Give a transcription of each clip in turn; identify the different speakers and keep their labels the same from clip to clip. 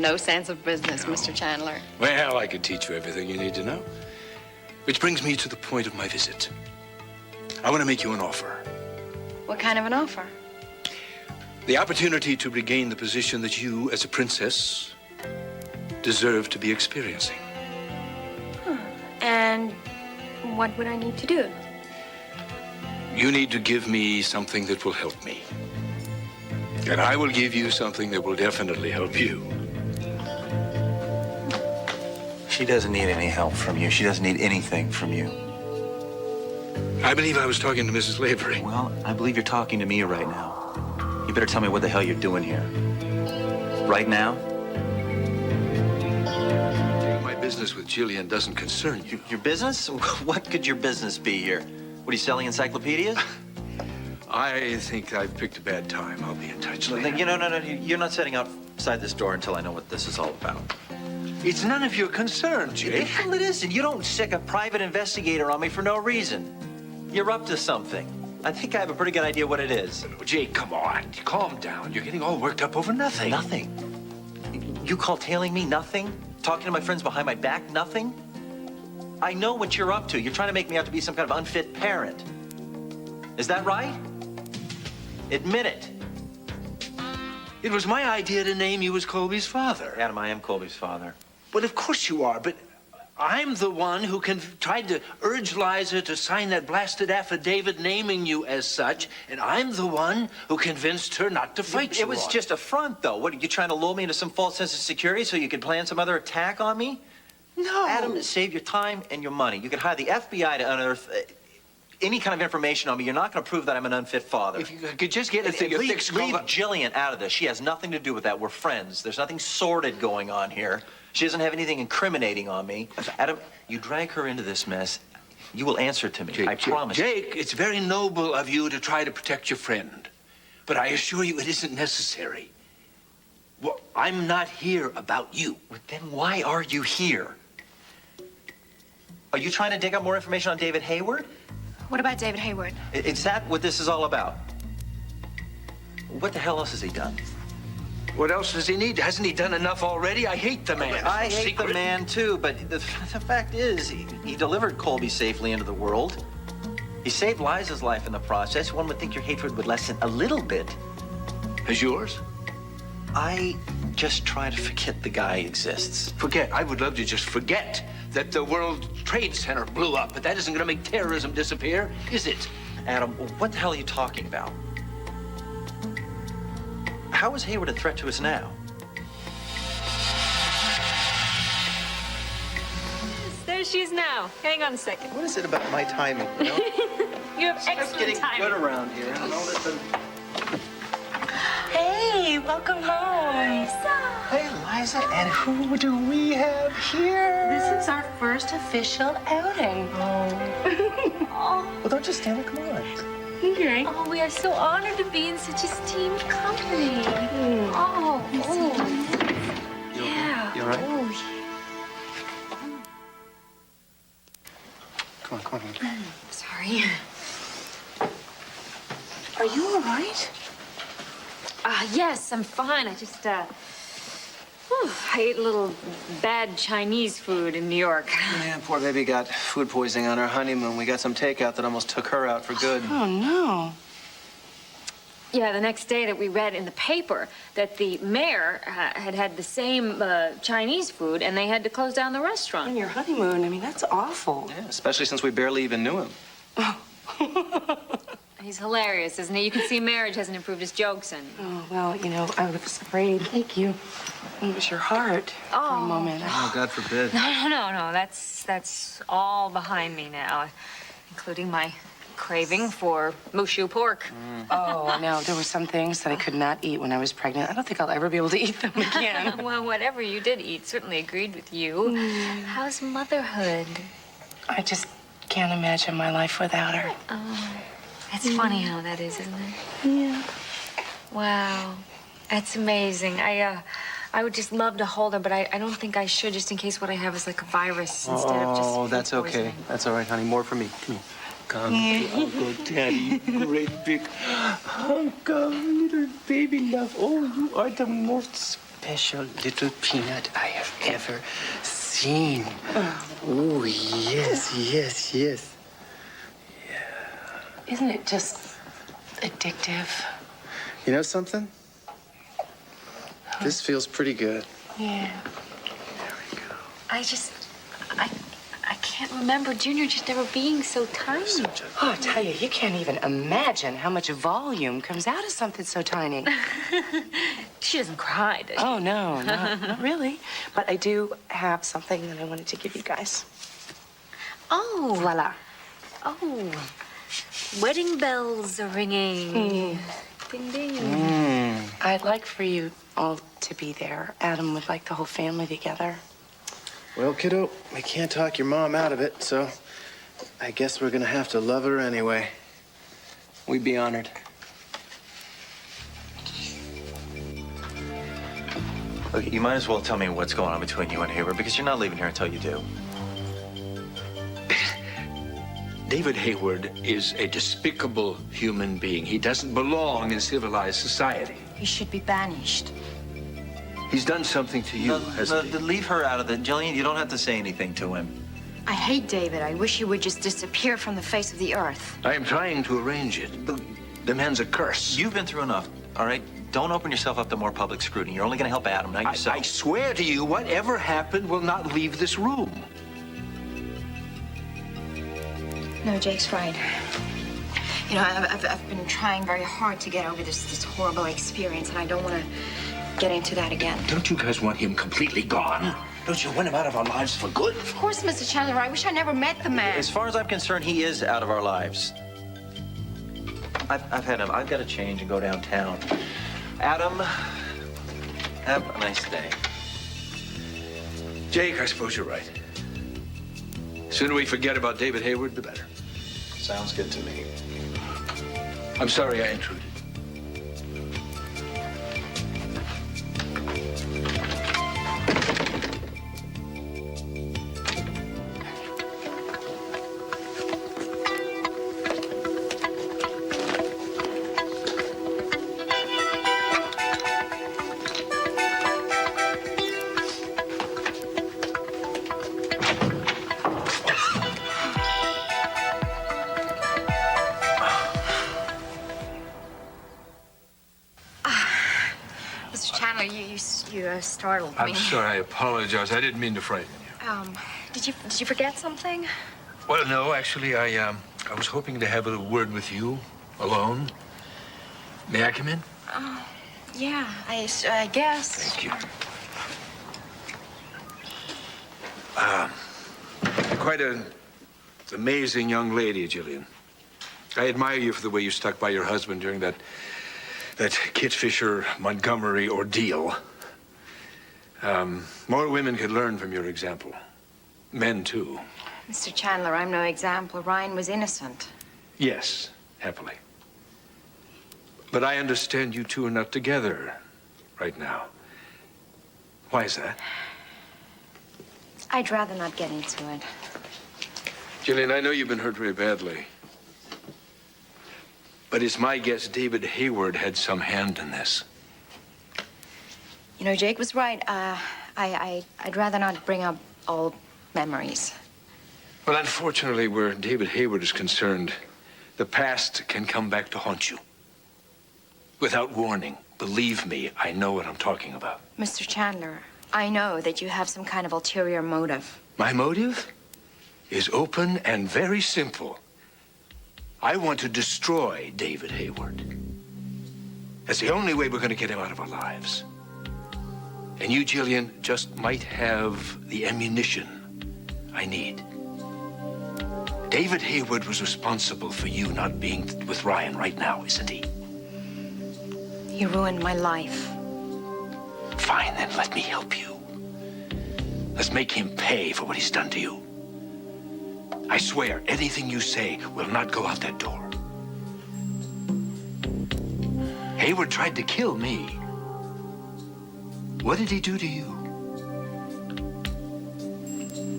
Speaker 1: No sense of business, Mr. Chandler.
Speaker 2: Well, I could teach you everything you need to know. Which brings me to the point of my visit. I want to make you an offer.
Speaker 1: What kind of an offer?
Speaker 2: The opportunity to regain the position that you, as a princess, deserve to be experiencing.
Speaker 1: And what would I need to do?
Speaker 2: You need to give me something that will help me. And I will give you something that will definitely help you.
Speaker 3: She doesn't need any help from you. She doesn't need anything from you.
Speaker 2: I believe I was talking to Mrs. Lavery.
Speaker 3: Well, I believe you're talking to me right now. You better tell me what the hell you're doing here. Right now?
Speaker 2: My business with Gillian doesn't concern you.
Speaker 3: Your business? What could your business be here? What, are you selling encyclopedias?
Speaker 2: I think I picked a bad time. I'll be in touch later.
Speaker 3: No. You're not setting outside this door until I know what this is all about.
Speaker 2: It's none of your concern, Jake.
Speaker 3: Well, it isn't. You don't stick a private investigator on me for no reason. You're up to something. I think I have a pretty good idea what it is.
Speaker 2: Jake, come on. Calm down. You're getting all worked up over nothing.
Speaker 3: Nothing? You call tailing me nothing? Talking to my friends behind my back nothing? I know what you're up to. You're trying to make me out to be some kind of unfit parent. Is that right? Admit it.
Speaker 2: It was my idea to name you as Colby's father.
Speaker 3: Adam, I am Colby's father.
Speaker 2: Well, of course you are, but I'm the one who tried to urge Liza to sign that blasted affidavit naming you as such, and I'm the one who convinced her not to fight you.
Speaker 3: It was just a front, though. What, are you trying to lull me into some false sense of security so you could plan some other attack on me?
Speaker 2: No.
Speaker 3: Adam, save your time and your money. You could hire the FBI to unearth any kind of information on me. You're not going to prove that I'm an unfit father.
Speaker 2: If you could just get a fixed...
Speaker 3: Leave Gillian out of this. She has nothing to do with that. We're friends. There's nothing sordid going on here. She doesn't have anything incriminating on me. Adam, you drag her into this mess, you will answer to me. I promise.
Speaker 2: Jake, it's very noble of you to try to protect your friend. But I assure you it isn't necessary. Well, I'm not here about you.
Speaker 3: Well, then why are you here? Are you trying to dig up more information on David Hayward?
Speaker 1: What about David Hayward?
Speaker 3: Is that what this is all about? What the hell else has he done?
Speaker 2: What else does he need? Hasn't he done enough already? I hate the man.
Speaker 3: I hate the man, too, but the fact is, he delivered Colby safely into the world. He saved Liza's life in the process. One would think your hatred would lessen a little bit.
Speaker 2: As yours?
Speaker 3: I just try to forget the guy exists.
Speaker 2: Forget? I would love to just forget that the World Trade Center blew up, but that isn't going to make terrorism disappear, is it?
Speaker 3: Adam, what the hell are you talking about? How is Hayward a threat to us now?
Speaker 4: There she is now. Hang on a second.
Speaker 3: What is it about my timing, you know?
Speaker 4: You have excellent timing.
Speaker 3: Good around here. I know that
Speaker 5: Hey, welcome home.
Speaker 3: Hey, Liza, and who do we have here?
Speaker 5: This is our first official outing.
Speaker 3: Well, don't just stand there. Come on.
Speaker 5: Okay.
Speaker 4: Oh, we are so honored to be in such esteemed company. Oh. Yeah.
Speaker 3: You all right?
Speaker 4: Oh,
Speaker 3: Come on.
Speaker 4: sorry.
Speaker 5: Are you all right?
Speaker 4: Yes, I'm fine. I just, I ate a little bad Chinese food in New York.
Speaker 6: Yeah, poor baby got food poisoning on her honeymoon. We got some takeout that almost took her out for good.
Speaker 5: Oh, no.
Speaker 4: Yeah, the next day that we read in the paper that the mayor had the same Chinese food, and they had to close down the
Speaker 5: On
Speaker 4: restaurant.
Speaker 5: your honeymoon, I mean, that's awful.
Speaker 6: Yeah, especially since we barely even knew him.
Speaker 4: He's hilarious, isn't he? You can see marriage hasn't improved his jokes any.
Speaker 5: Oh, well, you know, I was afraid. Thank you. It was your heart for a moment.
Speaker 6: Oh, God forbid.
Speaker 4: No. That's all behind me now, including my craving for mushu pork.
Speaker 5: Oh, no, there were some things that I could not eat when I was pregnant. I don't think I'll ever be able to eat them again.
Speaker 4: Well, whatever you did eat certainly agreed with you. How's motherhood?
Speaker 5: I just can't imagine my life without her.
Speaker 4: It's funny how that is, isn't it?
Speaker 5: Yeah.
Speaker 4: Wow, that's amazing. I would just love to hold her, but I don't think I should, just in case what I have is like a virus instead of just
Speaker 6: Oh,
Speaker 4: food
Speaker 6: that's okay.
Speaker 4: poisoning.
Speaker 6: That's all right, honey. More for me. Come here. Come to Uncle Daddy. Great big hunk of little baby love. Oh, you are the most special little peanut I have ever seen. Oh, yes, yes, yes.
Speaker 5: Isn't it just addictive?
Speaker 6: You know something? This feels pretty good.
Speaker 5: Yeah.
Speaker 4: I can't remember Junior just never being so tiny.
Speaker 5: Oh, I tell you, you can't even imagine how much volume comes out of something so tiny.
Speaker 4: She doesn't cry, does she?
Speaker 5: Oh, no, not really. But I do have something that I wanted to give you guys.
Speaker 4: Oh.
Speaker 5: Voila.
Speaker 4: Oh. Wedding bells are ringing. Ding, ding.
Speaker 5: I'd like for you all to be there. Adam would like the whole family together.
Speaker 6: Well, kiddo, we can't talk your mom out of it, so I guess we're gonna have to love her anyway. We'd be honored.
Speaker 3: Look, you might as well tell me what's going on between you and Hayward, because you're not leaving here until you do.
Speaker 2: David Hayward is a despicable human being. He doesn't belong in civilized society.
Speaker 1: He should be banished.
Speaker 2: He's done something to you, hasn't he?
Speaker 3: Leave her out of it. Gillian, you don't have to say anything to him.
Speaker 1: I hate David. I wish he would just disappear from the face of the earth.
Speaker 2: I am trying to arrange it. The man's a curse.
Speaker 3: You've been through enough, all right? Don't open yourself up to more public scrutiny. You're only going to help Adam, not yourself.
Speaker 2: I swear to you, whatever happened will not leave this room.
Speaker 1: No, Jake's right. You know, I've been trying very hard to get over this horrible experience, and I don't want to get into that again.
Speaker 2: Don't you guys want him completely gone? Don't you want him out of our lives for good?
Speaker 1: Of course, Mr. Chandler. I wish I never met the man.
Speaker 3: As far as I'm concerned, he is out of our lives. I've had him. I've got to change and go downtown. Adam, have a nice day.
Speaker 2: Jake, I suppose you're right. The sooner we forget about David Hayward, the better.
Speaker 3: Sounds good to me.
Speaker 2: I'm sorry I intruded.
Speaker 1: Mr. Chandler, you startled me.
Speaker 2: I'm sorry. I apologize. I didn't mean to frighten you.
Speaker 1: Did you forget something?
Speaker 2: Well, no, actually, I was hoping to have a word with you alone. May I come in?
Speaker 1: Yeah, I guess.
Speaker 2: Thank you. Quite an amazing young lady, Gillian. I admire you for the way you stuck by your husband during that Kit Fisher Montgomery ordeal. More women could learn from your example. Men, too.
Speaker 1: Mr. Chandler, I'm no example. Ryan was innocent.
Speaker 2: Yes, happily. But I understand you two are not together right now. Why is that?
Speaker 1: I'd rather not get into it.
Speaker 2: Gillian, I know you've been hurt very badly. But it's my guess David Hayward had some hand in this.
Speaker 1: You know, Jake was right. I'd rather not bring up old memories.
Speaker 2: Well, unfortunately, where David Hayward is concerned, the past can come back to haunt you. Without warning. Believe me, I know what I'm talking about.
Speaker 1: Mr. Chandler, I know that you have some kind of ulterior motive.
Speaker 2: My motive is open and very simple. I want to destroy David Hayward. That's the only way we're going to get him out of our lives. And you, Gillian, just might have the ammunition I need. David Hayward was responsible for you not being with Ryan right now, isn't he?
Speaker 1: He ruined my life.
Speaker 2: Fine, then let me help you. Let's make him pay for what he's done to you. I swear, anything you say will not go out that door. Hayward tried to kill me. What did he do to you?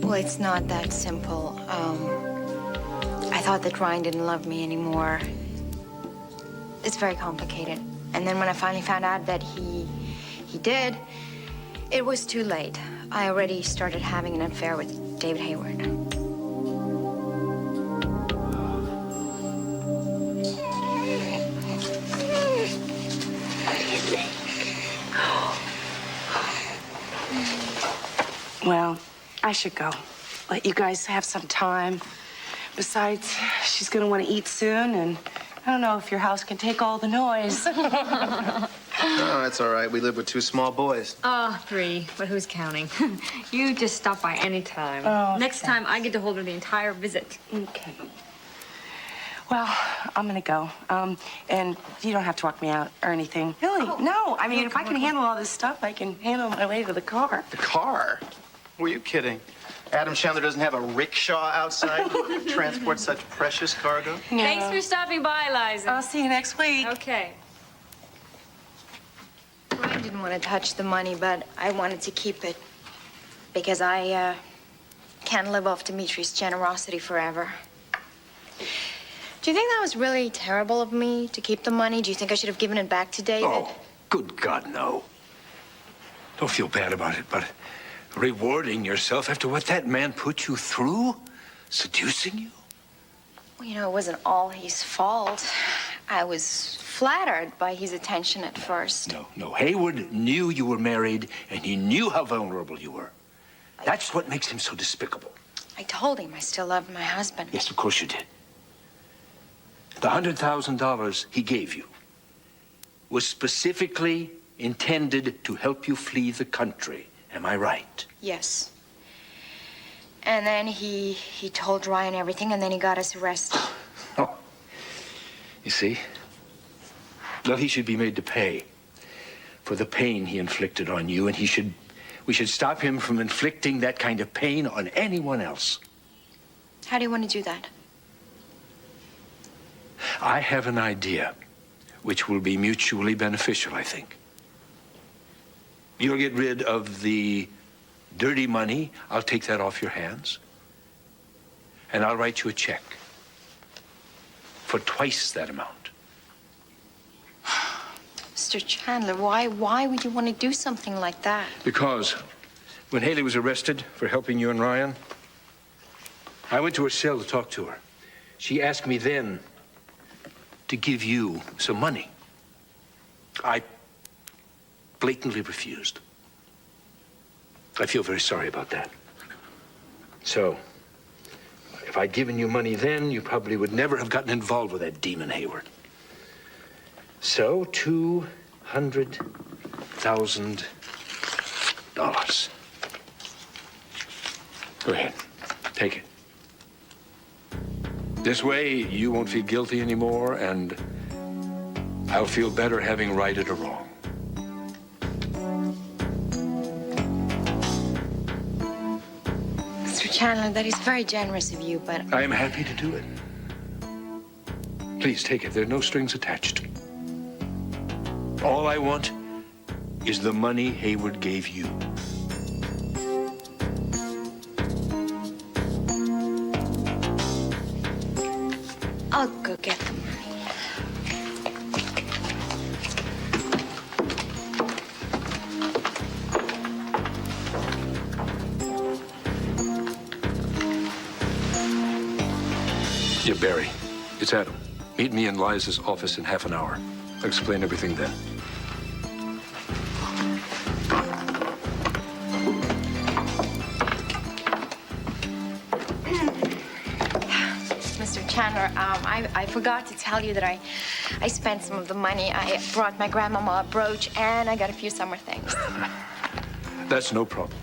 Speaker 1: Well, it's not that simple. I thought that Ryan didn't love me anymore. It's very complicated. And then when I finally found out that he did, It was too late. I already started having an affair with David Hayward.
Speaker 5: Well, I should go. Let you guys have some time. Besides, she's gonna want to eat soon, and I don't know if your house can take all the noise.
Speaker 6: No, it's all right. We live with two small boys.
Speaker 4: Oh, 3, but who's counting? You just stop by any time.
Speaker 5: Oh,
Speaker 4: Next time, I get to hold her the entire visit.
Speaker 5: Okay. Well, I'm gonna go. And you don't have to walk me out or anything. Really? No. I mean, if I can handle all this stuff, I can handle my way to the car.
Speaker 6: The car? Were you kidding? Adam Chandler doesn't have a rickshaw outside to transport such precious cargo?
Speaker 5: Yeah.
Speaker 4: Thanks for stopping by, Liza.
Speaker 5: I'll see you next week.
Speaker 4: Okay.
Speaker 1: Brian didn't want to touch the money, but I wanted to keep it because I can't live off Dimitri's generosity forever. Do you think that was really terrible of me to keep the money? Do you think I should have given it back to David?
Speaker 2: Oh, good God, no. Don't feel bad about it, but rewarding yourself after what that man put you through? Seducing you?
Speaker 1: Well, you know, it wasn't all his fault. I was flattered by his attention at first.
Speaker 2: No. Hayward knew you were married, and he knew how vulnerable you were. That's what makes him so despicable.
Speaker 1: I told him I still loved my husband.
Speaker 2: Yes, of course you did. The $100,000 he gave you was specifically intended to help you flee the country. Am I right?
Speaker 1: Yes. And then he told Ryan everything, and then he got us arrested.
Speaker 2: Oh. You see? Well, he should be made to pay for the pain he inflicted on you, and we should stop him from inflicting that kind of pain on anyone else.
Speaker 1: How do you want to do that?
Speaker 2: I have an idea which will be mutually beneficial, I think. You'll get rid of the dirty money. I'll take that off your hands. And I'll write you a check for twice that amount.
Speaker 1: Mr. Chandler, why would you want to do something like that?
Speaker 2: Because when Haley was arrested for helping you and Ryan, I went to her cell to talk to her. She asked me then to give you some money. I blatantly refused. I feel very sorry about that. So, if I'd given you money then, you probably would never have gotten involved with that demon Hayward. So, $200,000. Go ahead, take it. This way, you won't feel guilty anymore, and I'll feel better having righted a wrong.
Speaker 1: Mr. Chandler, that is very generous of you, but
Speaker 2: I am happy to do it. Please take it. There are no strings attached. All I want is the money Hayward gave you.
Speaker 1: I'll go get the money.
Speaker 2: Yeah, Barry. It's Adam. Meet me in Liza's office in half an hour. I'll explain everything then.
Speaker 1: Mr. Chandler, I forgot to tell you that I spent some of the money. I brought my grandmama a brooch, and I got a few summer things.
Speaker 2: That's no problem.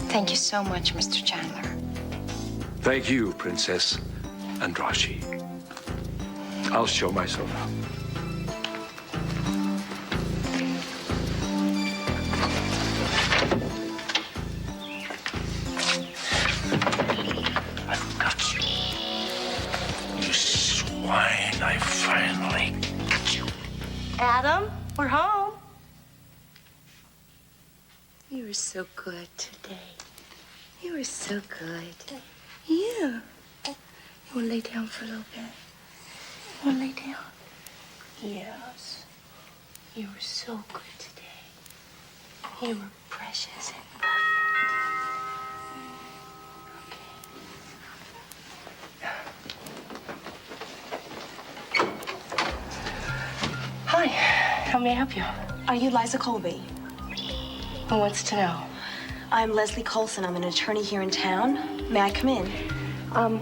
Speaker 1: Thank you so much, Mr. Chandler.
Speaker 2: Thank you, Princess Andrashi. I'll show myself out. I've got you. You swine, I finally got you.
Speaker 5: Adam, we're home. You were so good today. You were so good. Yeah. You want to lay down for a little bit? You want to lay down? Yes. You were so good today. You were precious and perfect. Hi, how may I help you?
Speaker 7: Are you Liza Colby?
Speaker 5: Who wants to know?
Speaker 7: I'm Leslie Colson. I'm an attorney here in town. May I come in?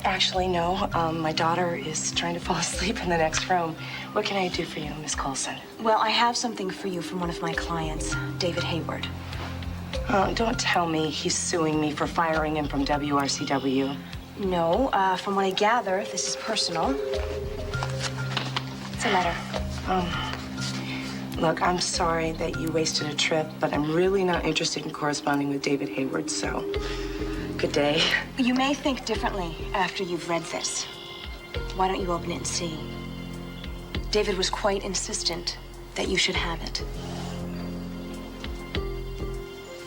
Speaker 5: Actually, no. My daughter is trying to fall asleep in the next room. What can I do for you, Miss Colson?
Speaker 7: Well, I have something for you from one of my clients, David Hayward.
Speaker 5: Don't tell me he's suing me for firing him from WRCW.
Speaker 7: No, from what I gather, this is personal. It's a letter.
Speaker 5: Look, I'm sorry that you wasted a trip, but I'm really not interested in corresponding with David Hayward, so good day.
Speaker 7: You may think differently after you've read this. Why don't you open it and see? David was quite insistent that you should have it.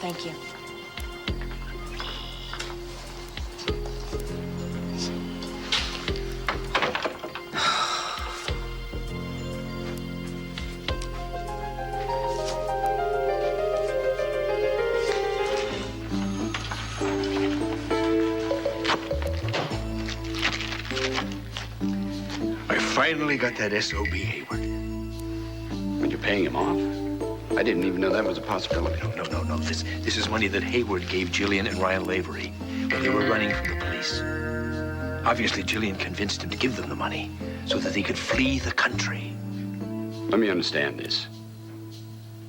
Speaker 7: Thank you.
Speaker 2: I finally got that SOB, Hayward.
Speaker 8: When you're paying him off? I didn't even know that was a possibility.
Speaker 2: No. This is money that Hayward gave Gillian and Ryan Lavery when they were running from the police. Obviously, Gillian convinced him to give them the money so that they could flee the country.
Speaker 8: Let me understand this.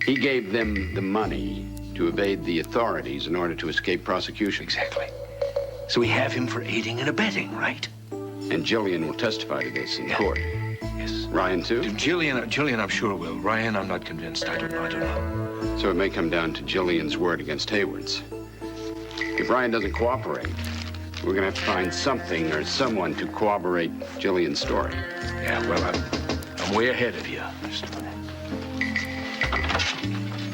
Speaker 8: He gave them the money to evade the authorities in order to escape prosecution.
Speaker 2: Exactly. So we have him for aiding and abetting, right?
Speaker 8: And Gillian will testify to this in court.
Speaker 2: Yes.
Speaker 8: Ryan, too?
Speaker 2: Gillian, I'm sure will. Ryan, I'm not convinced. I don't know.
Speaker 8: So it may come down to Gillian's word against Hayward's. If Ryan doesn't cooperate, we're going to have to find something or someone to corroborate Gillian's story.
Speaker 2: Yeah, well, I'm way ahead of you.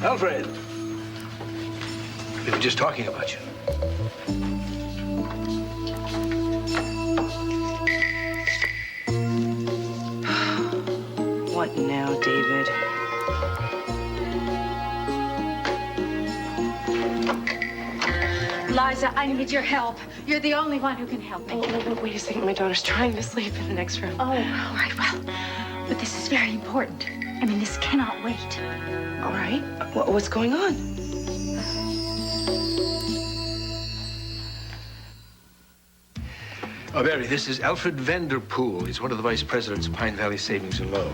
Speaker 2: Alfred! We were just talking about you.
Speaker 5: What now, David?
Speaker 9: Liza, I need your help. You're the only one who can help me.
Speaker 5: Oh, wait a second. My daughter's trying to sleep in the next room.
Speaker 9: Oh, all right, well, but this is very important. I mean, this cannot wait.
Speaker 5: All right. What's going on?
Speaker 2: Oh, Barry, this is Alfred Vanderpool. He's one of the vice presidents of Pine Valley Savings and Loan.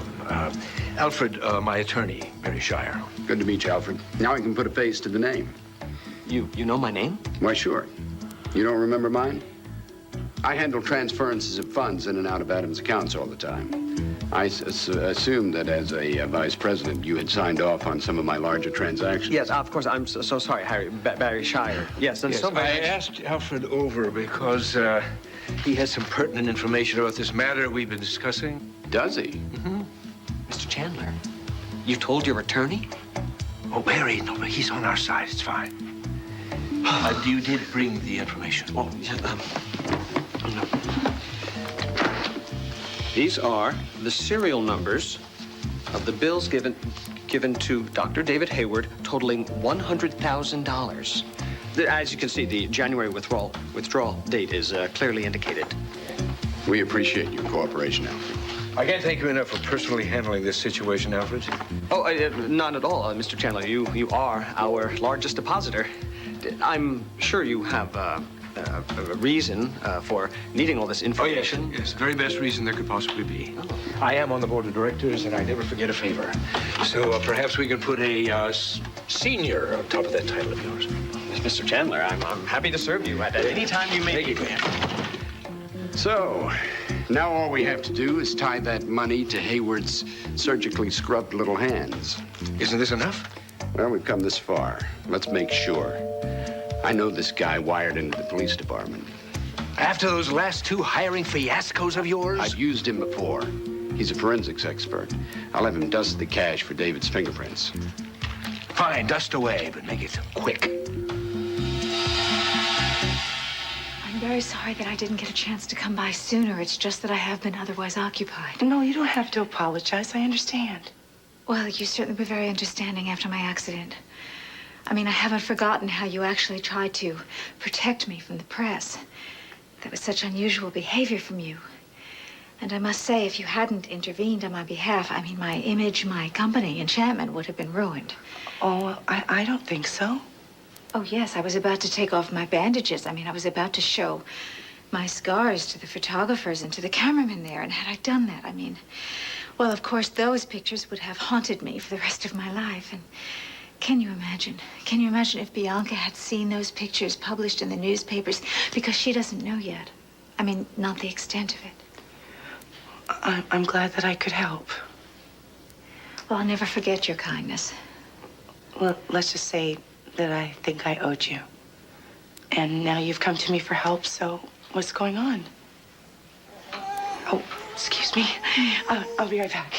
Speaker 2: Alfred, my attorney, Barry Shire.
Speaker 8: Good to meet you, Alfred. Now I can put a face to the name.
Speaker 10: You know my name?
Speaker 8: Why, sure. You don't remember mine? I handle transferences of funds in and out of Adam's accounts all the time. I assumed that as a vice president, you had signed off on some of my larger transactions.
Speaker 10: Yes, of course. I'm so sorry, Harry. Barry Shire. Yes, and
Speaker 2: Yes,
Speaker 10: so very
Speaker 2: I
Speaker 10: much-
Speaker 2: asked Alfred over because he has some pertinent information about this matter we've been discussing.
Speaker 8: Does he?
Speaker 10: Mr. Chandler, you told your attorney?
Speaker 2: Oh, Barry, no, but he's on our side. It's fine. You did bring the information.
Speaker 10: Oh, yeah, These are the serial numbers of the bills given to Dr. David Hayward, totaling $100,000. As you can see, the January withdrawal date is clearly indicated.
Speaker 8: We appreciate your cooperation, Alfred.
Speaker 2: I can't thank you enough for personally handling this situation, Alfred.
Speaker 10: Oh, not at all, Mr. Chandler. You are our largest depositor. I'm sure you have a reason for needing all this information.
Speaker 2: Yes, the very best reason there could possibly be. I am on the board of directors, and I never forget a favor. So perhaps we can put a senior on top of that title of yours.
Speaker 10: Mr. Chandler, I'm happy to serve you at any time you may need me.
Speaker 8: So, now all we have to do is tie that money to Hayward's surgically scrubbed little hands.
Speaker 2: Isn't this enough?
Speaker 8: Well, we've come this far. Let's make sure. I know this guy wired into the police department.
Speaker 2: After those last two hiring fiascos of yours?
Speaker 8: I've used him before. He's a forensics expert. I'll have him dust the cash for David's fingerprints.
Speaker 2: Fine, dust away, but make it quick.
Speaker 9: I'm very sorry that I didn't get a chance to come by sooner. It's just that I have been otherwise occupied.
Speaker 5: No, you don't have to apologize. I understand.
Speaker 9: Well, you certainly were very understanding after my accident. I mean, I haven't forgotten how you actually tried to protect me from the press. That was such unusual behavior from you. And I must say, if you hadn't intervened on my behalf, I mean, my image, my company, Enchantment, would have been ruined.
Speaker 5: Oh, I don't think so.
Speaker 9: Oh, yes, I was about to take off my bandages. I mean, I was about to show my scars to the photographers and to the cameramen there. And had I done that, I mean, well, of course, those pictures would have haunted me for the rest of my life. And can you imagine? Can you imagine if Bianca had seen those pictures published in the newspapers? Because she doesn't know yet. I mean, not the extent of it.
Speaker 5: I'm glad that I could help.
Speaker 9: Well, I'll never forget your kindness.
Speaker 5: Well, let's just say that I think I owed you. And now you've come to me for help, so what's going on? Oh, excuse me. I'll be right back.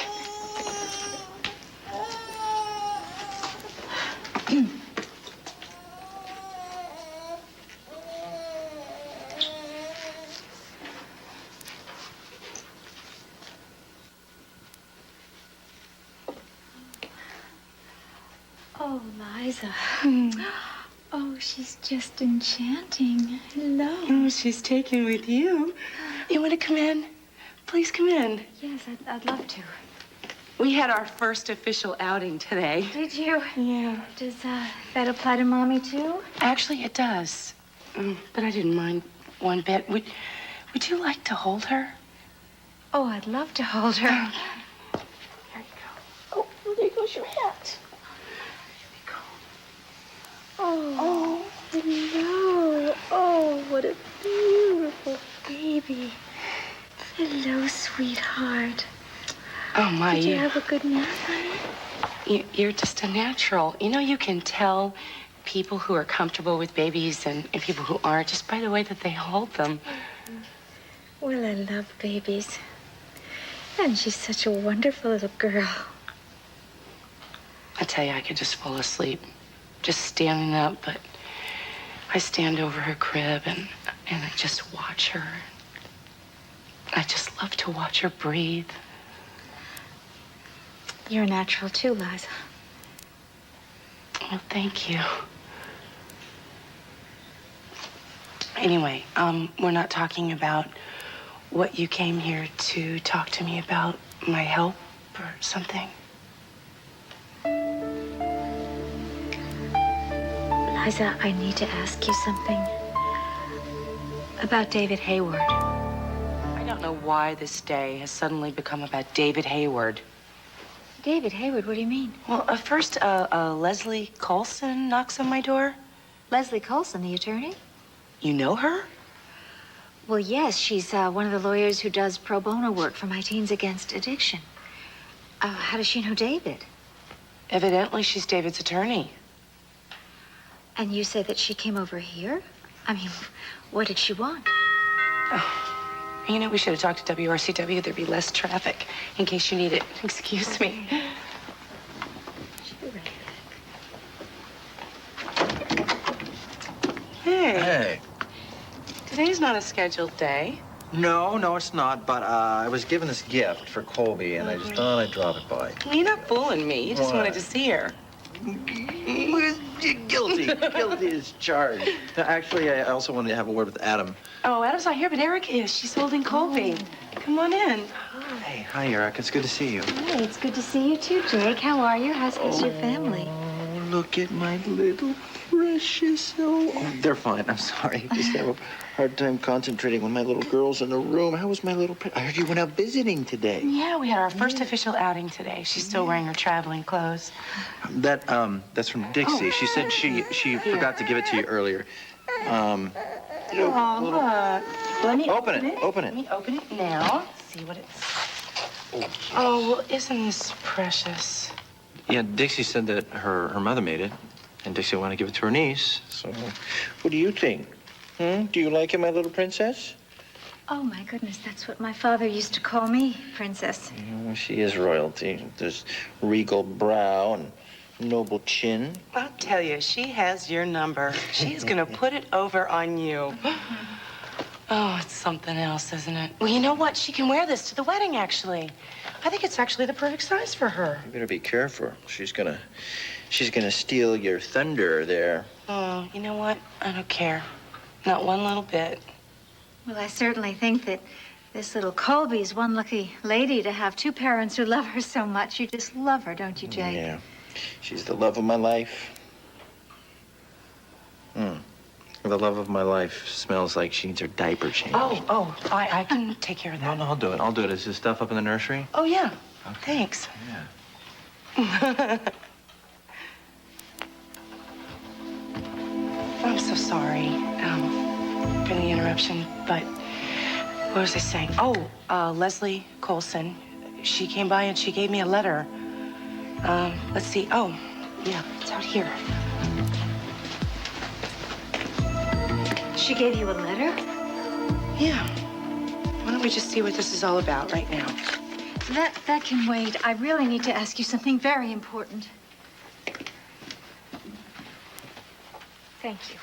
Speaker 9: Oh, Liza. Oh, she's just enchanting. Hello.
Speaker 5: Oh, she's taken with you. You want to come in? Please come in.
Speaker 9: Yes, I'd love to.
Speaker 5: We had our first official outing today.
Speaker 9: Did you?
Speaker 5: Yeah.
Speaker 9: Does that apply to Mommy, too?
Speaker 5: Actually, it does. But I didn't mind one bit. Would you like to hold her?
Speaker 9: Oh, I'd love to hold her.
Speaker 5: There you go. Oh, there goes your hat.
Speaker 9: Oh, hello. Oh, what a beautiful baby. Hello, sweetheart.
Speaker 5: Oh, my.
Speaker 9: Did you have a good nap, honey?
Speaker 5: You're just a natural. You know, you can tell people who are comfortable with babies and people who aren't just by the way that they hold them.
Speaker 9: Well, I love babies. And she's such a wonderful little girl.
Speaker 5: I tell you, I could just fall asleep, just standing up, but I stand over her crib and I just watch her. I just love to watch her breathe.
Speaker 9: You're natural too, Liza.
Speaker 5: Well, thank you. Anyway, we're not talking about what you came here to talk to me about, my help or something.
Speaker 9: Liza, I need to ask you something about David Hayward.
Speaker 5: I don't know why this day has suddenly become about David Hayward.
Speaker 9: David Hayward, what do you mean?
Speaker 5: Well, first, Leslie Colson knocks on my door.
Speaker 9: Leslie Colson, the attorney?
Speaker 5: You know her?
Speaker 9: Well, yes, she's one of the lawyers who does pro bono work for My Teens Against Addiction. How does she know David?
Speaker 5: Evidently, she's David's attorney.
Speaker 9: And you say that she came over here? I mean, what did she want?
Speaker 5: Oh, you know, we should have talked to WRCW. There'd be less traffic in case you need it. Excuse me.
Speaker 9: She'll be right
Speaker 5: Hey.
Speaker 3: Hey.
Speaker 5: Today's not a scheduled day.
Speaker 3: No, it's not. But I was given this gift for Colby, and I just thought I'd drop it by.
Speaker 5: You're not fooling me. You just
Speaker 3: What?
Speaker 5: wanted to see her.
Speaker 3: Guilty. Guilty is charged. Actually, I also wanted to have a word with Adam.
Speaker 5: Oh, Adam's not here, but Erica is. She's holding Colby. Come on in.
Speaker 3: Hi, Eric. It's good to see you.
Speaker 9: Hey, it's good to see you too, Jake. How are you? How's your family?
Speaker 3: Oh, look at my little precious. Oh, they're fine. I'm sorry. I just have a hard time concentrating when my little girl's in the room. How was my little? I heard you went out visiting today.
Speaker 5: Yeah, we had our first official outing today. She's still wearing her traveling clothes.
Speaker 3: That's from Dixie. She said she forgot to give it to you earlier.
Speaker 5: Oh, look. Let me
Speaker 3: Open it. Open
Speaker 5: Let
Speaker 3: it.
Speaker 5: me open it now. See what it's... Oh, well, isn't this precious?
Speaker 3: Yeah, Dixie said that her mother made it, and Dixie wanted to give it to her niece. So, what do you think? Do you like it, my little princess?
Speaker 9: Oh, my goodness, that's what my father used to call me, Princess.
Speaker 3: Yeah, she is royalty. There's regal brow and noble chin.
Speaker 5: I'll tell you, she has your number. She's gonna put it over on you. Oh, it's something else, isn't it? Well, you know what? She can wear this to the wedding, actually. I think it's actually the perfect size for her.
Speaker 3: You better be careful. She's gonna steal your thunder there.
Speaker 5: Oh, you know what? I don't care. Not one little bit.
Speaker 9: Well, I certainly think that this little Colby's one lucky lady to have two parents who love her so much. You just love her, don't you, Jake?
Speaker 3: Yeah. She's the love of my life. The love of my life smells like she needs her diaper changed.
Speaker 5: I can take care of that.
Speaker 3: No, I'll do it. I'll do it. Is this stuff up in the nursery?
Speaker 5: Oh, yeah.
Speaker 3: Okay.
Speaker 5: Thanks.
Speaker 3: Yeah.
Speaker 5: I'm so sorry for the interruption, but what was I saying? Leslie Colson. She came by and she gave me a letter. Let's see. Oh, yeah, it's out here.
Speaker 9: She gave you a letter?
Speaker 5: Yeah. Why don't we just see what this is all about right now?
Speaker 9: That can wait. I really need to ask you something very important. Thank you.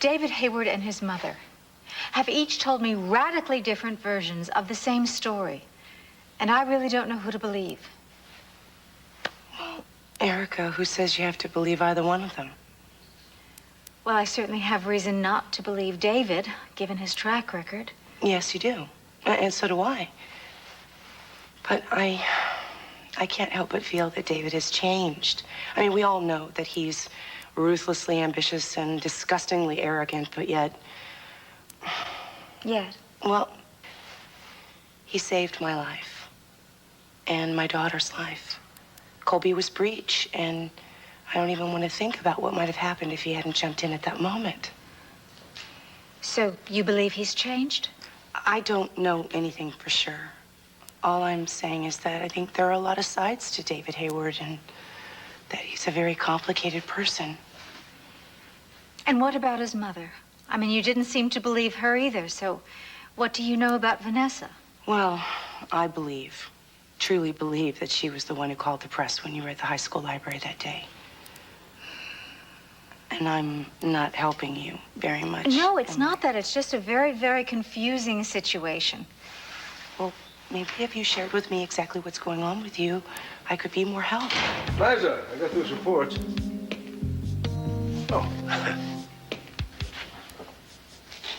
Speaker 9: David Hayward and his mother have each told me radically different versions of the same story. And I really don't know who to believe.
Speaker 5: Well, Erica, who says you have to believe either one of them?
Speaker 9: Well, I certainly have reason not to believe David, given his track record.
Speaker 5: Yes, you do. And so do I. But I can't help but feel that David has changed. I mean, we all know that he's ruthlessly ambitious and disgustingly arrogant, but yet...
Speaker 9: Yet?
Speaker 5: Well, he saved my life. And my daughter's life. Colby was breech, and I don't even want to think about what might have happened if he hadn't jumped in at that moment.
Speaker 9: So you believe he's changed?
Speaker 5: I don't know anything for sure. All I'm saying is that I think there are a lot of sides to David Hayward and that he's a very complicated person.
Speaker 9: And what about his mother? I mean, you didn't seem to believe her either, so what do you know about Vanessa?
Speaker 5: Well, I believe, truly believe that she was the one who called the press when you were at the high school library that day. And I'm not helping you very much.
Speaker 9: No, it's not that. It's just a very, very confusing situation.
Speaker 5: Well, maybe if you shared with me exactly what's going on with you, I could be more help.
Speaker 2: Liza, I got those reports. Oh.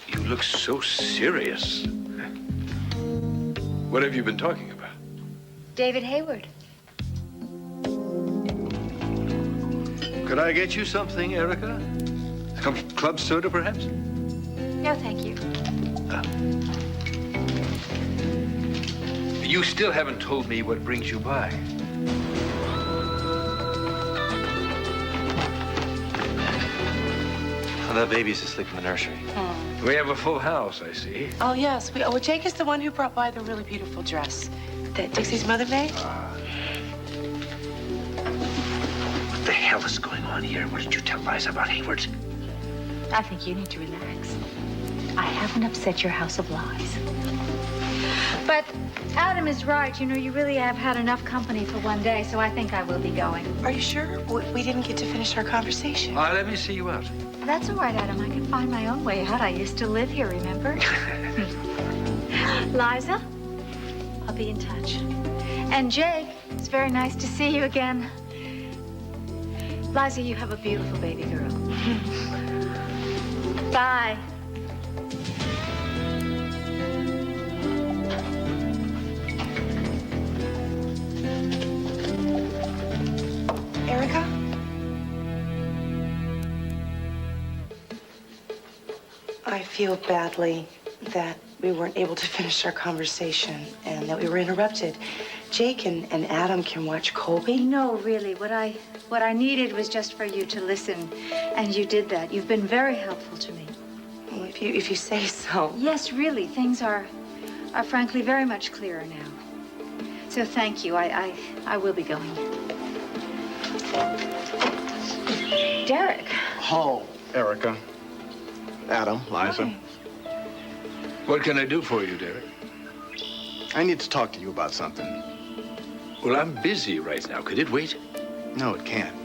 Speaker 2: You look so serious. What have you been talking about?
Speaker 9: David Hayward.
Speaker 2: Could I get you something, Erica? Some club soda, perhaps?
Speaker 9: No, thank you.
Speaker 2: You still haven't told me what brings you by.
Speaker 3: Oh, that baby's asleep in the nursery.
Speaker 2: We have a full house, I see.
Speaker 5: Oh, yes. Well, Jake is the one who brought by the really beautiful dress that Dixie's mother made.
Speaker 2: What the hell is going on here? What did you tell Liza about Hayward?
Speaker 9: I think you need to relax. I haven't upset your house of lies. But Adam is right. You know, you really have had enough company for one day, so I think I will be going.
Speaker 5: Are you sure? We didn't get to finish our conversation.
Speaker 2: Let me see you out.
Speaker 9: That's all right, Adam. I can find my own way out. I used to live here, remember? Liza, I'll be in touch. And Jake, it's very nice to see you again. Liza, you have a beautiful baby girl. Bye.
Speaker 5: Erica? I feel badly that we weren't able to finish our conversation and that we were interrupted. Jake and Adam can watch Colby.
Speaker 9: No, really. What I needed was just for you to listen, and you did that. You've been very helpful to me.
Speaker 5: Well, if you say so.
Speaker 9: Yes, really. Things are frankly very much clearer now. So thank you. I will be going. Derek.
Speaker 6: Oh, Erica. Adam, Liza.
Speaker 9: Hi.
Speaker 2: What can I do for you, Derek?
Speaker 6: I need to talk to you about something.
Speaker 2: Well, I'm busy right now. Could it wait?
Speaker 6: No, it can't.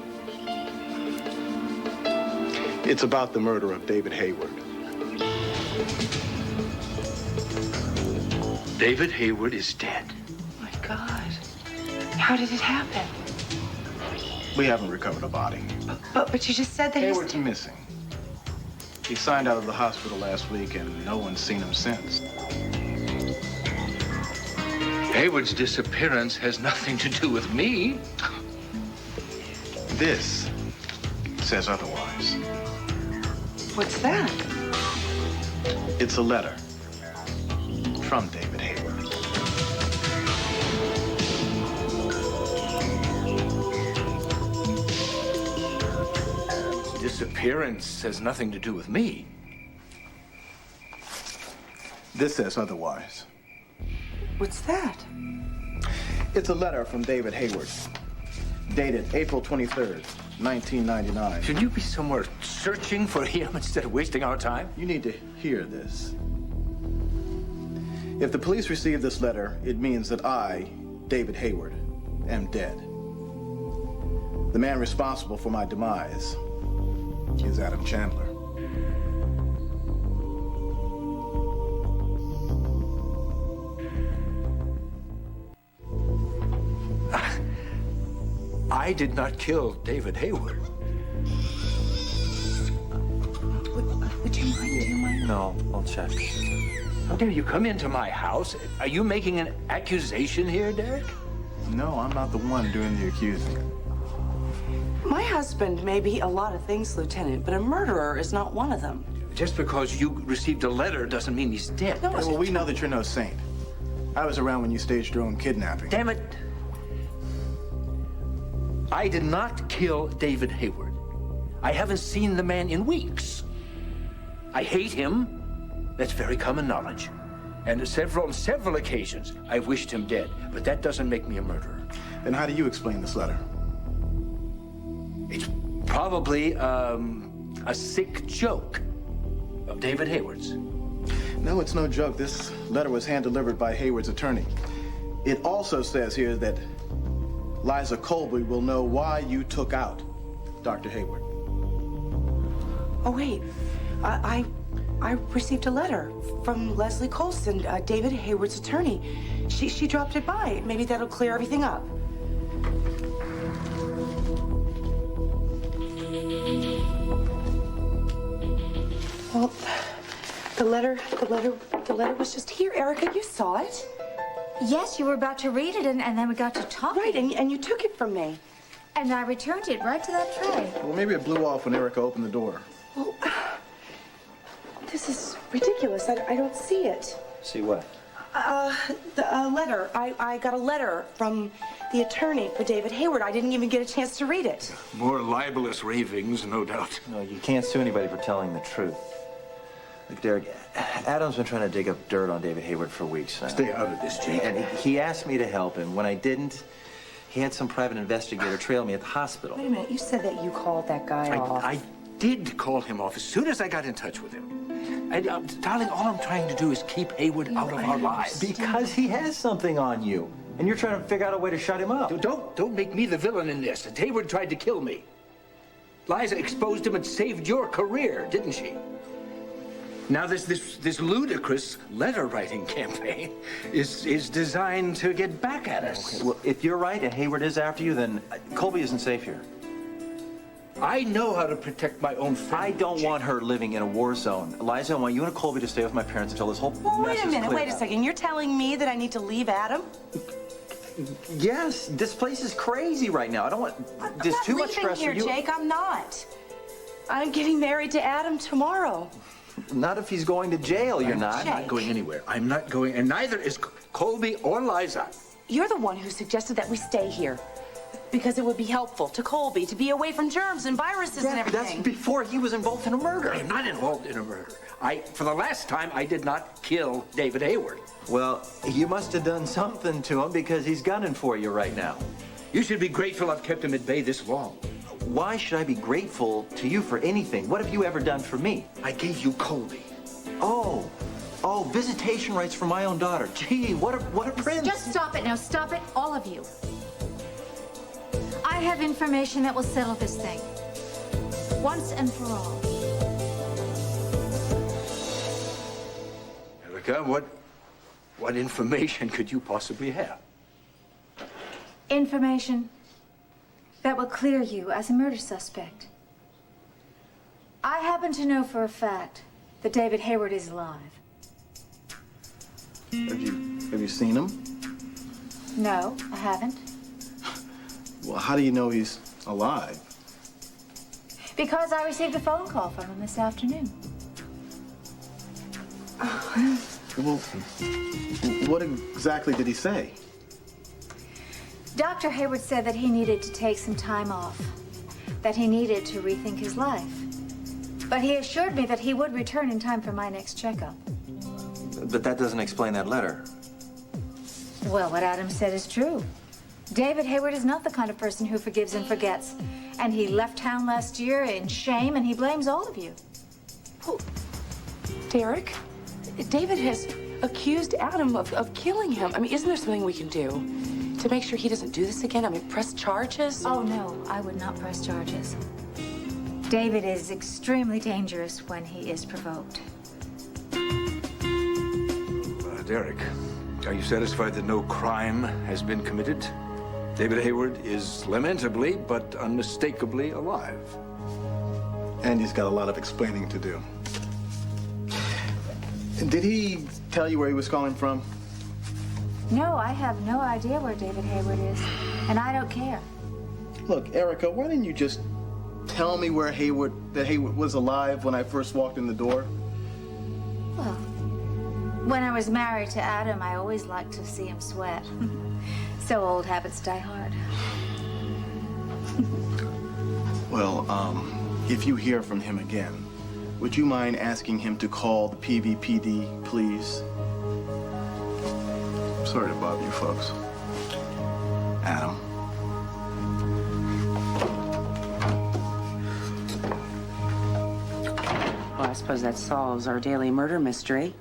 Speaker 6: It's about the murder of David Hayward.
Speaker 2: David Hayward is dead.
Speaker 5: Oh my God. How did it happen?
Speaker 6: We haven't recovered a body.
Speaker 5: But you just said that
Speaker 6: Hayward's missing. He signed out of the hospital last week, and no one's seen him since.
Speaker 2: Hayward's disappearance has nothing to do with me.
Speaker 6: This says otherwise.
Speaker 5: What's that?
Speaker 6: It's a letter from David Hayward.
Speaker 2: Disappearance has nothing to do with me.
Speaker 6: This says otherwise.
Speaker 5: What's that?
Speaker 6: It's a letter from David Hayward, dated April 23rd, 1999.
Speaker 2: Should you be somewhere searching for him instead of wasting our time?
Speaker 6: You need to hear this. If the police receive this letter, it means that I, David Hayward, am dead. The man responsible for my demise is Adam Chandler.
Speaker 2: I did not kill David Hayward.
Speaker 5: Would you mind? Do you mind?
Speaker 3: No, I'll check.
Speaker 2: How dare you come into my house? Are you making an accusation here, Derek?
Speaker 6: No, I'm not the one doing the accusing.
Speaker 5: My husband may be a lot of things, Lieutenant, but a murderer is not one of them.
Speaker 2: Just because you received a letter doesn't mean he's dead.
Speaker 5: No,
Speaker 6: Well, we know that you're no saint. I was around when you staged your own kidnapping.
Speaker 2: Damn it. I did not kill David Hayward. I haven't seen the man in weeks. I hate him. That's very common knowledge. And on several occasions, I've wished him dead. But that doesn't make me a murderer.
Speaker 6: Then how do you explain this letter?
Speaker 2: It's probably a sick joke of David Hayward's.
Speaker 6: No, it's no joke. This letter was hand-delivered by Hayward's attorney. It also says here that Liza Colby will know why you took out Dr. Hayward.
Speaker 5: Oh, wait. I received a letter from Leslie Colston, David Hayward's attorney. She dropped it by. Maybe that'll clear everything up. Well, the letter was just here. Erica, you saw it.
Speaker 9: Yes, you were about to read it, and then we got to talking.
Speaker 5: Right, and you took it from me.
Speaker 9: And I returned it right to that tray.
Speaker 6: Well, maybe it blew off when Erica opened the door.
Speaker 5: Well, this is ridiculous. I don't see it.
Speaker 3: See what?
Speaker 5: The letter. I got a letter from the attorney for David Hayward. I didn't even get a chance to read it.
Speaker 2: More libelous ravings, no doubt.
Speaker 3: No, you can't sue anybody for telling the truth. Look, Derek, Adam's been trying to dig up dirt on David Hayward for weeks now.
Speaker 2: Stay out of this, Jake.
Speaker 3: And he asked me to help him. When I didn't, he had some private investigator trail me at the hospital.
Speaker 5: Wait a minute. You said that you called that guy off.
Speaker 2: I did call him off as soon as I got in touch with him. And, darling, all I'm trying to do is keep Hayward out of our lives.
Speaker 3: Because he has something on you. And you're trying to figure out a way to shut him up.
Speaker 2: Don't make me the villain in this. Hayward tried to kill me. Liza exposed him and saved your career, didn't she? Now this ludicrous letter-writing campaign is designed to get back at us.
Speaker 3: Okay. Well, if you're right and Hayward is after you, then Colby isn't safe here.
Speaker 2: I know how to protect my own family.
Speaker 3: I don't want her living in a war zone. Liza, I want you and Colby to stay with my parents until this whole
Speaker 5: Well,
Speaker 3: mess
Speaker 5: wait a
Speaker 3: is
Speaker 5: minute.
Speaker 3: cleared
Speaker 5: Wait a
Speaker 3: up.
Speaker 5: second. You're telling me that I need to leave Adam?
Speaker 3: Yes, this place is crazy right now. I don't want. There's too much stress
Speaker 5: here,
Speaker 3: for you.
Speaker 5: Jake. I'm not. I'm getting married to Adam tomorrow.
Speaker 3: Not if he's going to jail. You're not.
Speaker 2: I'm not going anywhere. I'm not going, and neither is Colby or Liza.
Speaker 5: You're the one who suggested that we stay here. Because it would be helpful to Colby to be away from germs and viruses and everything.
Speaker 3: That's before he was involved in a murder.
Speaker 2: I'm not involved in a murder. For the last time, I did not kill David Hayward.
Speaker 3: Well, you must have done something to him because he's gunning for you right now.
Speaker 2: You should be grateful I've kept him at bay this long.
Speaker 3: Why should I be grateful to you for anything? What have you ever done for me?
Speaker 2: I gave you Colby.
Speaker 3: Oh, visitation rights for my own daughter. Gee, what a prince.
Speaker 9: Just stop it now. Stop it, all of you. I have information that will settle this thing. Once and for all.
Speaker 2: Erica, what What information could you possibly have?
Speaker 9: Information that will clear you as a murder suspect. I happen to know for a fact that David Hayward is alive.
Speaker 6: Have you seen him?
Speaker 9: No, I haven't.
Speaker 6: Well, how do you know he's alive?
Speaker 9: Because I received a phone call from him this afternoon.
Speaker 6: Well, what exactly did he say?
Speaker 9: Dr. Hayward said that he needed to take some time off, that he needed to rethink his life. But he assured me that he would return in time for my next checkup.
Speaker 3: But that doesn't explain that letter.
Speaker 9: Well, what Adam said is true. David Hayward is not the kind of person who forgives and forgets. And he left town last year in shame, and he blames all of you.
Speaker 5: Well, Derek, David has accused Adam of killing him. I mean, isn't there something we can do to make sure he doesn't do this again? I mean, press charges?
Speaker 9: Oh, no, I would not press charges. David is extremely dangerous when he is provoked.
Speaker 2: Derek, are you satisfied that no crime has been committed? David Hayward is lamentably but unmistakably alive.
Speaker 6: And he's got a lot of explaining to do. Did he tell you where he was calling from?
Speaker 9: No, I have no idea where David Hayward is, and I don't care.
Speaker 6: Look, Erica, why didn't you just tell me that Hayward was alive when I first walked in the door?
Speaker 9: Well, when I was married to Adam, I always liked to see him sweat. So old habits die hard.
Speaker 6: Well, if you hear from him again, would you mind asking him to call the PVPD, please? Sorry to bother you folks. Adam.
Speaker 5: Well, I suppose that solves our daily murder mystery.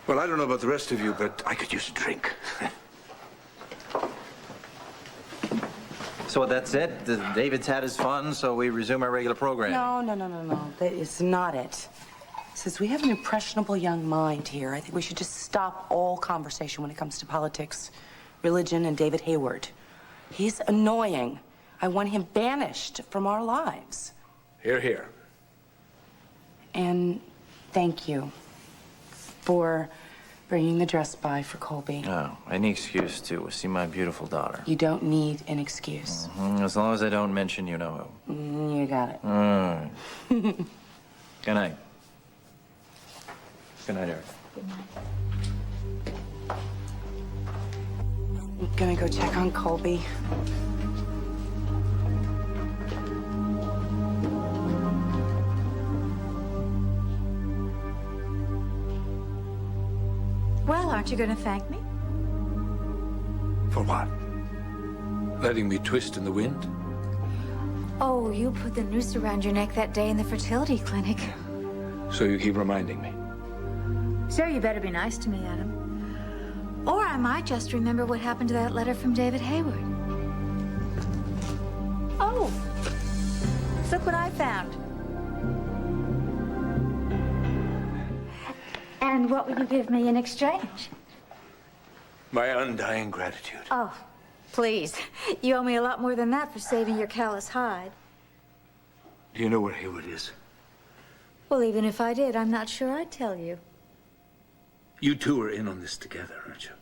Speaker 2: Well, I don't know about the rest of you, but I could use a drink.
Speaker 3: So that's it? David's had his fun, so we resume our regular program.
Speaker 5: No. That is not it. Since we have an impressionable young mind here, I think we should just stop all conversation when it comes to politics, religion, and David Hayward. He's annoying. I want him banished from our lives.
Speaker 2: Hear, hear.
Speaker 5: And thank you for bringing the dress by for Colby.
Speaker 3: Oh, any excuse to see my beautiful daughter.
Speaker 5: You don't need an excuse.
Speaker 3: As long as I don't mention you know who.
Speaker 5: You got it.
Speaker 3: Good night. Good night, Eric.
Speaker 9: Good night.
Speaker 5: I'm gonna go check on Colby.
Speaker 9: Well, aren't you going to thank me?
Speaker 2: For what? Letting me twist in the wind?
Speaker 9: Oh, you put the noose around your neck that day in the fertility clinic.
Speaker 2: So you keep reminding me.
Speaker 9: Sir, you better be nice to me, Adam. Or I might just remember what happened to that letter from David Hayward. Oh, look what I found. And what will you give me in exchange?
Speaker 2: My undying gratitude.
Speaker 9: Oh, please. You owe me a lot more than that for saving your callous hide.
Speaker 2: Do you know where Hayward is?
Speaker 9: Well, even if I did, I'm not sure I'd tell you.
Speaker 2: You two are in on this together, aren't you?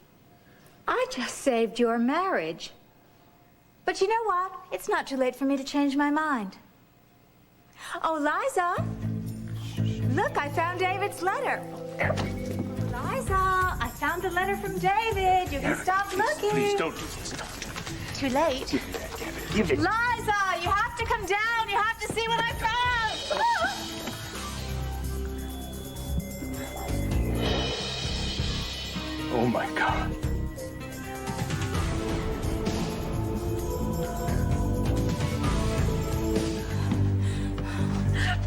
Speaker 9: I just saved your marriage. But you know what? It's not too late for me to change my mind. Oh, Liza! Look, I found David's letter. Liza, I found the letter from David. You can stop looking.
Speaker 2: Please don't do this. Don't do it.
Speaker 9: Too late.
Speaker 2: Give me that, damn it. Give it.
Speaker 9: Liza, you have to come down. You have to see what I found.
Speaker 2: Oh, my God.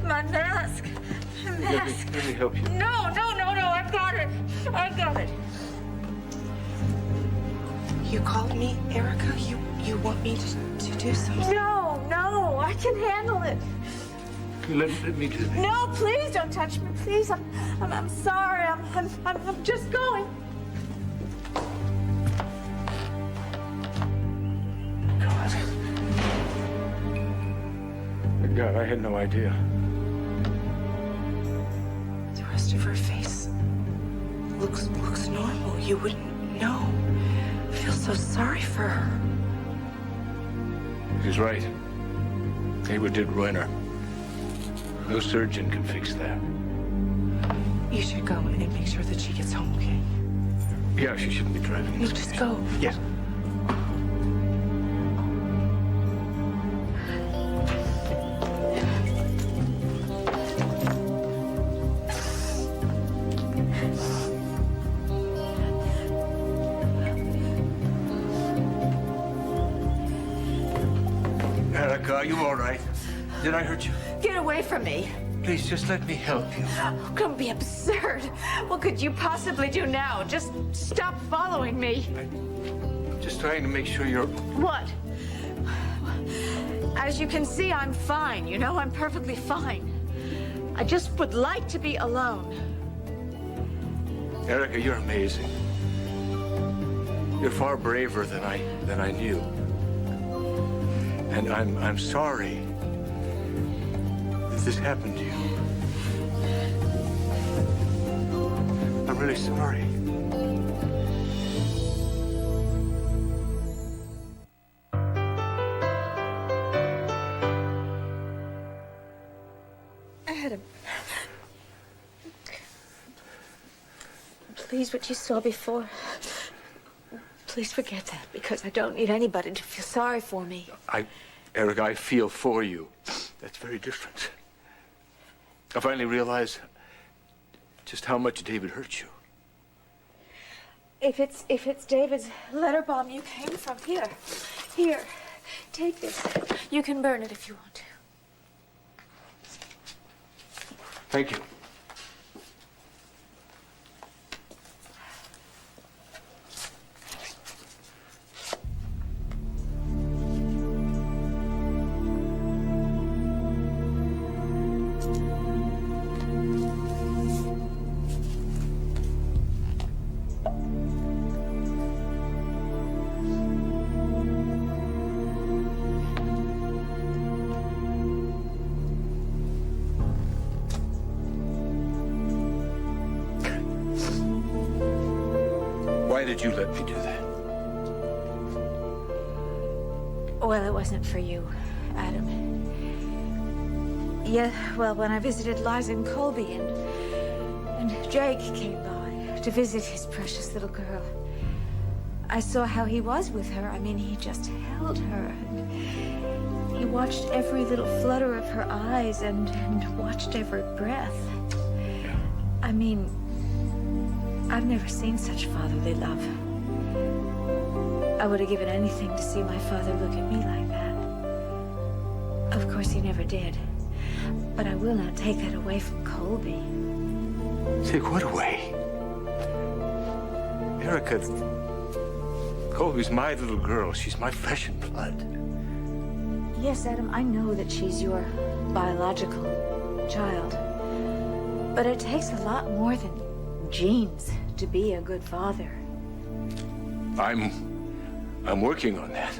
Speaker 9: My mask.
Speaker 2: Let me help you.
Speaker 9: No. I've got it.
Speaker 5: You called me, Erica? You want me to do something?
Speaker 9: No, I can handle it.
Speaker 2: Let me do that.
Speaker 9: No, please don't touch me, please. I'm sorry. I'm just going.
Speaker 2: God, I had no idea.
Speaker 5: The rest of her face looks normal. You wouldn't know. I feel so sorry for her.
Speaker 2: He's right. Hayward did ruin her. No surgeon can fix that.
Speaker 5: You should go and make sure that she gets home, okay?
Speaker 2: Yeah, she shouldn't be driving.
Speaker 5: You just go.
Speaker 2: Yes. Erica, are you all right? Did I hurt you?
Speaker 9: Get away from me.
Speaker 2: Please, just let me help you.
Speaker 9: Don't be absurd. What could you possibly do now? Just stop following me.
Speaker 2: I'm just trying to make sure you're...
Speaker 9: What? As you can see, I'm fine. You know, I'm perfectly fine. I just would like to be alone.
Speaker 2: Erica, you're amazing. You're far braver than I knew. And I'm sorry that this happened to you. I'm really sorry.
Speaker 9: Adam. Please, what you saw before. Please forget that, because I don't need anybody to feel sorry for me.
Speaker 2: Erica, I feel for you. That's very different. I finally realize just how much David hurt you.
Speaker 9: If it's David's letter bomb you came from, here, take this. You can burn it if you want to.
Speaker 2: Thank you. Why did you let me do that?
Speaker 9: Well, it wasn't for you, Adam. Yeah, well, when I visited Liza and Colby and Jake came by to visit his precious little girl, I saw how he was with her. I mean, he just held her. And he watched every little flutter of her eyes and watched every breath.
Speaker 2: Yeah.
Speaker 9: I mean, I've never seen such fatherly love. I would have given anything to see my father look at me like that. Of course, he never did. But I will not take that away from Colby.
Speaker 2: Take what away? Erica, Colby's my little girl. She's my flesh and blood.
Speaker 9: Yes, Adam, I know that she's your biological child. But it takes a lot more than genes to be a good father.
Speaker 2: I'm working on that.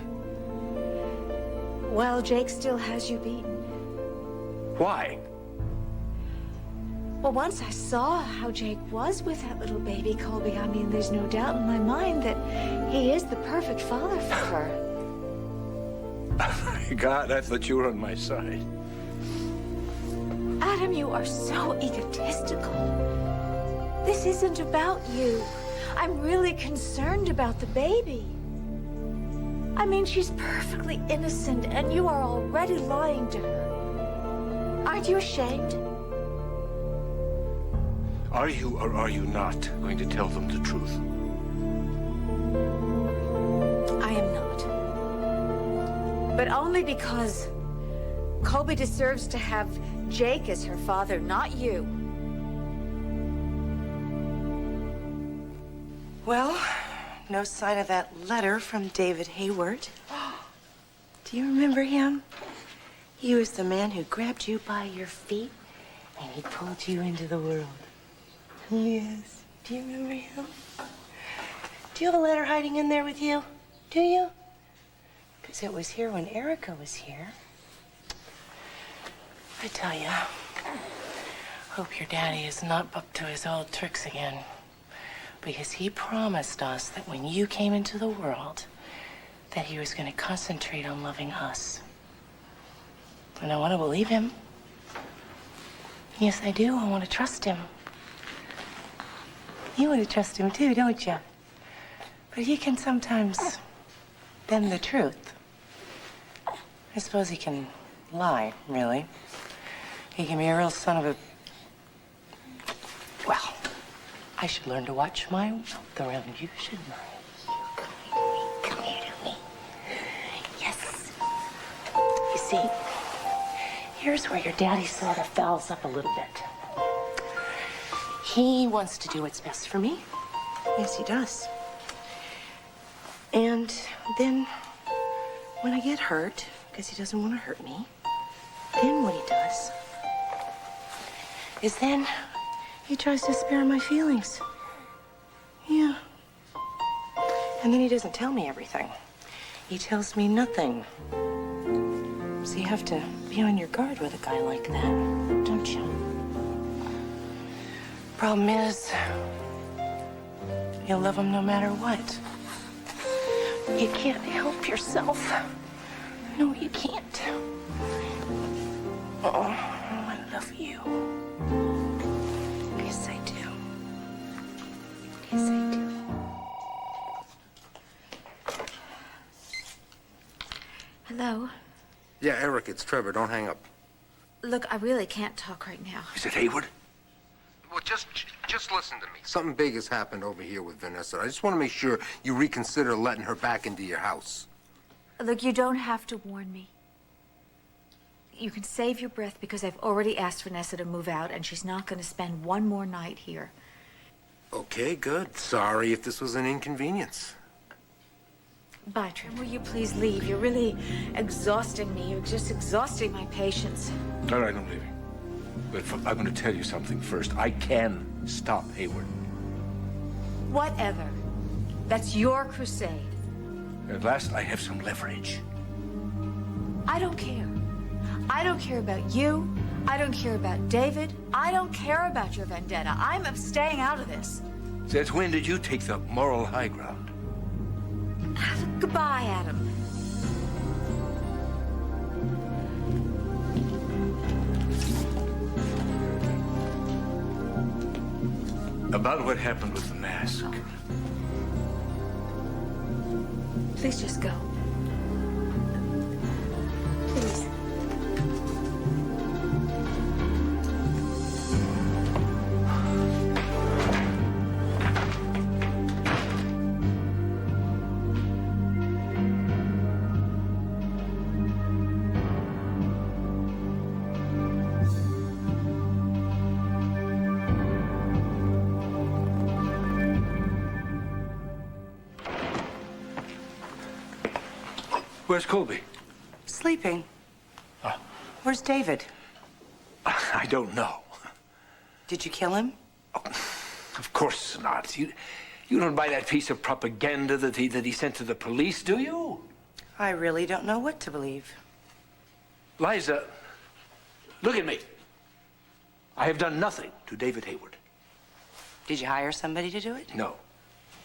Speaker 9: Well, Jake still has you beaten.
Speaker 2: Why?
Speaker 9: Well, once I saw how Jake was with that little baby Colby, I mean, there's no doubt in my mind that he is the perfect father for her.
Speaker 2: God, I thought you were on my side.
Speaker 9: Adam, you are so egotistical. This isn't about you. I'm really concerned about the baby. I mean, she's perfectly innocent, and you are already lying to her. Aren't you ashamed?
Speaker 2: Are you or are you not going to tell them the truth?
Speaker 9: I am not. But only because Colby deserves to have Jake as her father, not you.
Speaker 5: Well, no sign of that letter from David Hayward. Do you remember him? He was the man who grabbed you by your feet and he pulled you into the world. Yes. Do you remember him? Do you have a letter hiding in there with you? Do you? Because it was here when Erica was here. I tell you, hope your daddy is not up to his old tricks again. Because he promised us that when you came into the world, that he was going to concentrate on loving us. And I want to believe him. Yes, I do. I want to trust him. You want to trust him too, don't you? But he can sometimes bend the truth. I suppose he can lie, really. He can be a real son of a... Well, I should learn to watch my mouth around you, shouldn't I? Come here to me. Yes. You see, here's where your daddy sort of fouls up a little bit. He wants to do what's best for me. Yes, he does. And then when I get hurt, because he doesn't want to hurt me, then what he does is then he tries to spare my feelings. Yeah. And then he doesn't tell me everything. He tells me nothing. So you have to be on your guard with a guy like that, don't you? Problem is, you'll love him no matter what. You can't help yourself. No, you can't. Oh, I love you. Yes, I do. Yes, I do.
Speaker 9: Hello?
Speaker 11: Yeah, Eric, it's Trevor. Don't hang up.
Speaker 9: Look, I really can't talk right now.
Speaker 2: Is it Hayward?
Speaker 11: Well, just listen to me. Something big has happened over here with Vanessa. I just want to make sure you reconsider letting her back into your house.
Speaker 9: Look, you don't have to warn me. You can save your breath because I've already asked Vanessa to move out and she's not going to spend one more night here.
Speaker 11: Okay, good. Sorry if this was an inconvenience.
Speaker 9: Bye, Trim. Will you please leave? You're really exhausting me. You're just exhausting my patience.
Speaker 2: All right, I'm leaving. But I'm going to tell you something first. I can stop Hayward.
Speaker 9: Whatever. That's your crusade.
Speaker 2: At last, I have some leverage.
Speaker 9: I don't care. I don't care about you. I don't care about David. I don't care about your vendetta. I'm staying out of this.
Speaker 2: Since when did you take the moral high ground?
Speaker 9: Goodbye, Adam.
Speaker 2: About what happened with the mask.
Speaker 9: Please just go. Please.
Speaker 2: Where's Colby?
Speaker 5: Sleeping. Where's David?
Speaker 2: I don't know.
Speaker 5: Did you kill him?
Speaker 2: Of course not. You don't buy that piece of propaganda that he sent to the police, do you?
Speaker 5: I really don't know what to believe.
Speaker 2: Liza, look at me. I have done nothing to David Hayward.
Speaker 5: Did you hire somebody to do it?
Speaker 2: No.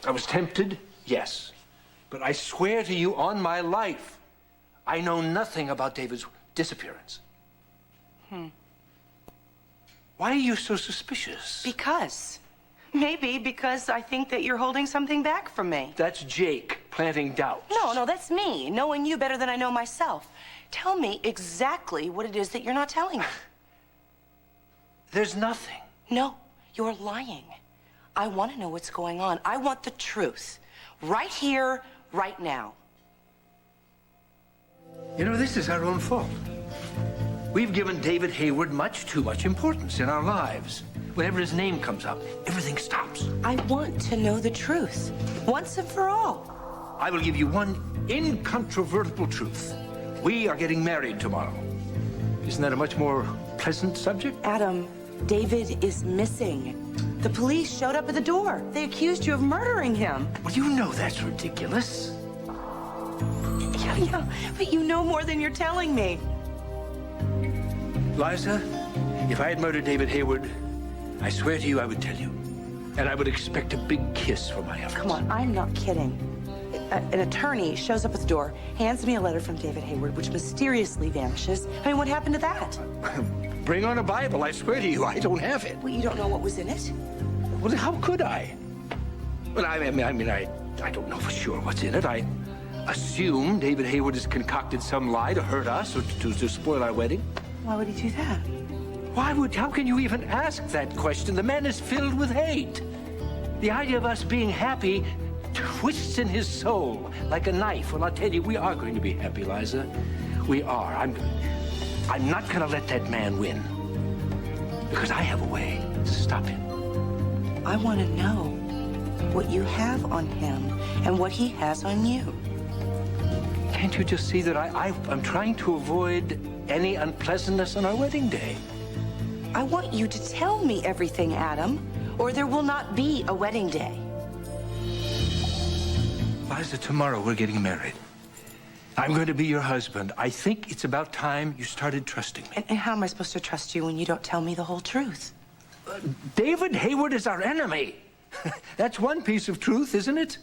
Speaker 2: I was tempted, yes. But I swear to you on my life, I know nothing about David's disappearance. Why are you so suspicious?
Speaker 5: Because. Maybe because I think that you're holding something back from me.
Speaker 2: That's Jake planting doubts.
Speaker 5: No, that's me, knowing you better than I know myself. Tell me exactly what it is that you're not telling me.
Speaker 2: There's nothing.
Speaker 5: No, you're lying. I want to know what's going on. I want the truth. Right here, right now.
Speaker 2: You know, this is our own fault. We've given David Hayward much too much importance in our lives. Whenever his name comes up, everything stops.
Speaker 5: I want to know the truth, once and for all.
Speaker 2: I will give you one incontrovertible truth. We are getting married tomorrow. Isn't that a much more pleasant subject?
Speaker 5: Adam, David is missing. The police showed up at the door. They accused you of murdering him.
Speaker 2: Well, you know that's ridiculous.
Speaker 5: Yeah, but you know more than you're telling me.
Speaker 2: Liza, if I had murdered David Hayward, I swear to you I would tell you. And I would expect a big kiss for my efforts.
Speaker 5: Come on, I'm not kidding. An attorney shows up at the door, hands me a letter from David Hayward, which mysteriously vanishes. I mean, what happened to that?
Speaker 2: Bring on a Bible, I swear to you, I don't have it.
Speaker 5: Well, you don't know what was in it?
Speaker 2: Well, how could I? Well, I don't know for sure what's in it. I assume David Hayward has concocted some lie to hurt us or to spoil our wedding.
Speaker 5: Why would he do that?
Speaker 2: How can you even ask that question? The man is filled with hate. The idea of us being happy twists in his soul like a knife. Well, I'll tell you, we are going to be happy, Liza. We are. I'm not going to let that man win. Because I have a way to stop him.
Speaker 5: I want to know what you have on him and what he has on you.
Speaker 2: Can't you just see that I'm trying to avoid any unpleasantness on our wedding day?
Speaker 5: I want you to tell me everything, Adam, or there will not be a wedding day.
Speaker 2: Liza, tomorrow we're getting married. I'm going to be your husband. I think it's about time you started trusting me.
Speaker 5: And how am I supposed to trust you when you don't tell me the whole truth?
Speaker 2: David Hayward is our enemy. That's one piece of truth, isn't it?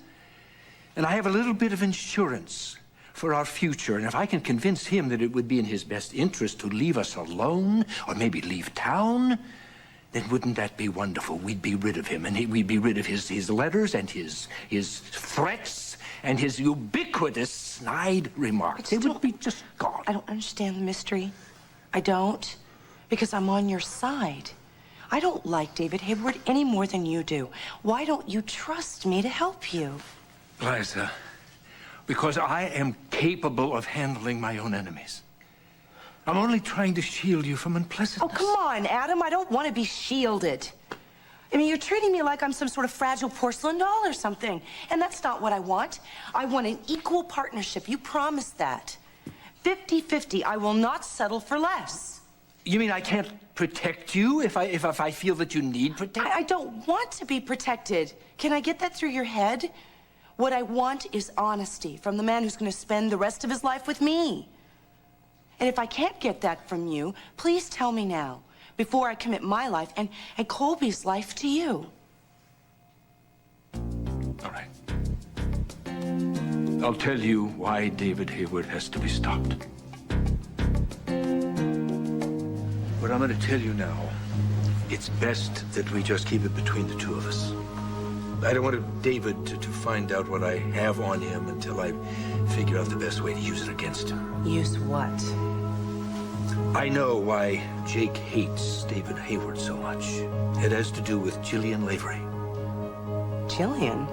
Speaker 2: And I have a little bit of insurance for our future. And if I can convince him that it would be in his best interest to leave us alone, or maybe leave town, then wouldn't that be wonderful? We'd be rid of him, and we'd be rid of his letters and his threats and his ubiquitous snide remarks. They would be just gone.
Speaker 5: I don't understand the mystery. I don't, because I'm on your side. I don't like David Hayward any more than you do. Why don't you trust me to help you?
Speaker 2: Liza, because I am capable of handling my own enemies. I'm only trying to shield you from unpleasantness.
Speaker 5: Oh, come on, Adam. I don't want to be shielded. I mean, you're treating me like I'm some sort of fragile porcelain doll or something. And that's not what I want. I want an equal partnership. You promised that. 50-50. I will not settle for less.
Speaker 2: You mean I can't protect you if I feel that you need protection?
Speaker 5: I don't want to be protected. Can I get that through your head? What I want is honesty from the man who's going to spend the rest of his life with me. And if I can't get that from you, please tell me now, before I commit my life and Colby's life to you.
Speaker 2: All right. I'll tell you why David Hayward has to be stopped. What I'm going to tell you now, it's best that we just keep it between the two of us. I don't want David to find out what I have on him until I figure out the best way to use it against him.
Speaker 5: Use what?
Speaker 2: I know why Jake hates David Hayward so much. It has to do with Gillian Lavery.
Speaker 5: Gillian?